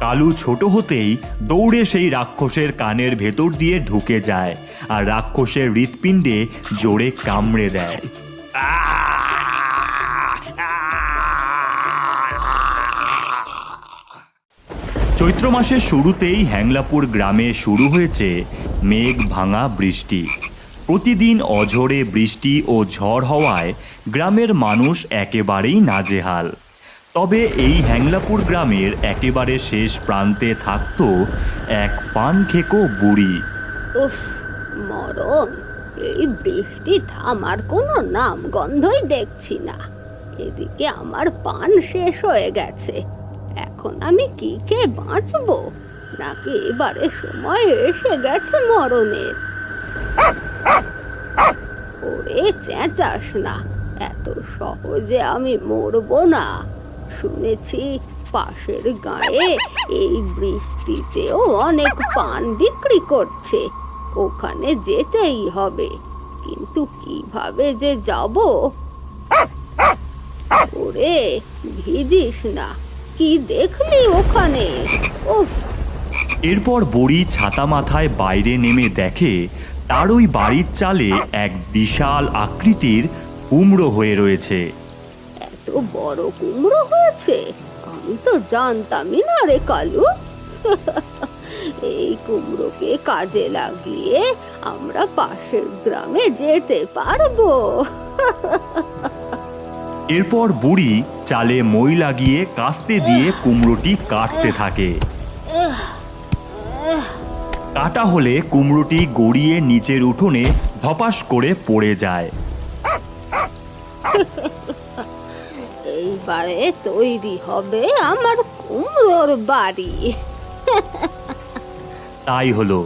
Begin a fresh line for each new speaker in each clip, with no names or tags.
কালু ছোট হতেই দৌড়ে সেই রাক্ষসের কানের ভেতর দিয়ে ঢুকে যায় আর রাক্ষসের হৃৎপিণ্ডে জোরে কামড়ে দেয়। চৈত্র মাসের শুরুতেই হ্যাংলাপুর গ্রামে শুরু হয়েছে মেঘ ভাঙা বৃষ্টি। প্রতিদিন অঝোরে বৃষ্টি ও ঝড় হওয়ায় গ্রামের মানুষ একেবারেই নাজেহাল। তবে এই হ্যাংলাপুর গ্রামের একেবারে শেষ প্রান্তে থাকত এক পানখেকো বুড়ি।
উফ, মরণ! এই বৃষ্টি থামার কোনো নাম গন্ধই দেখছি না। এদিকে আমার পান শেষ হয়ে গেছে। এখন আমি কি খেয়ে বাঁচবো, নাকি এবারে সময় এসে গেছে মরণের? ওরে চেঁচাস না, এত সহজে আমি মরবো না। শুনেছি পাশের গায়ে এই বৃষ্টিতেও অনেক পান বিক্রি করছে, ওখানে যেতেই হবে। কিন্তু কিভাবে যে যাব? ওরে ভিজিস না, কি দেখলি ওখানে? উফ!
এরপর বুড়ি ছাতা মাথায় বাইরে নেমে দেখে তার ওই বাড়ির চালে এক বিশাল আকৃতির কুমড়ো হয়ে রয়েছে।
এত বড় কুমড়ো হয়েছে, আমি তো জানতামই না রে কালু। এই কুমড়োকে কাজে লাগিয়ে আমরা পাশের গ্রামে যেতে পারবো।
এরপর বুড়ি চালে মই লাগিয়ে কাস্তে দিয়ে কুমড়োটি কাটতে থাকে। কাটা হলে কুমড়োটি গড়িয়ে নিচের উঠোনে ধপাস করে পড়ে যায়।
এইবারে তৈরি হবে আমার কুমড়োর বাড়ি।
তাই হলো,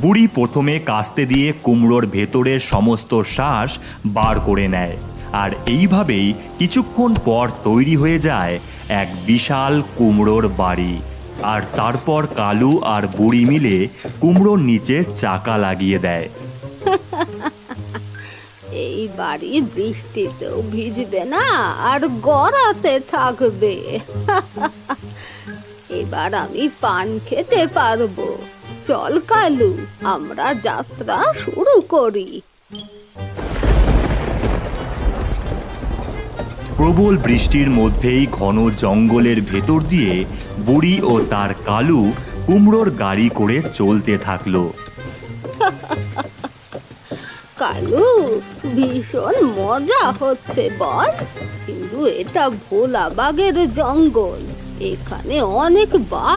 বুড়ি প্রথমে কাস্তে দিয়ে কুমড়োর ভেতরের সমস্ত শ্বাস বার করে নেয়, আর এইভাবেই কিছুক্ষণ পর তৈরি হয়ে যায় এক বিশাল কুমড়োর বাড়ি। আর তারপর কালু আর বুড়ি মিলে কুমড়োর নিচে চাকা লাগিয়ে দেয়।
এই বাড়ি বৃষ্টিতেও ভিজবে না আর গড়াতে থাকবে। এবার আমি পান খেতে পারবো। চল কালু, আমরা যাত্রা শুরু করি।
প্রবল বৃষ্টির মধ্যেই ঘন জঙ্গলের ভেতর দিয়ে বুড়ি ও তার কালু কুমড়োর গাড়ি করে চলতে থাকলো।
কালু, ভীষণ মজা হচ্ছে বল, কিন্তু এটা ভোলা বাঘের জঙ্গল, এখানে অনেক বাঘ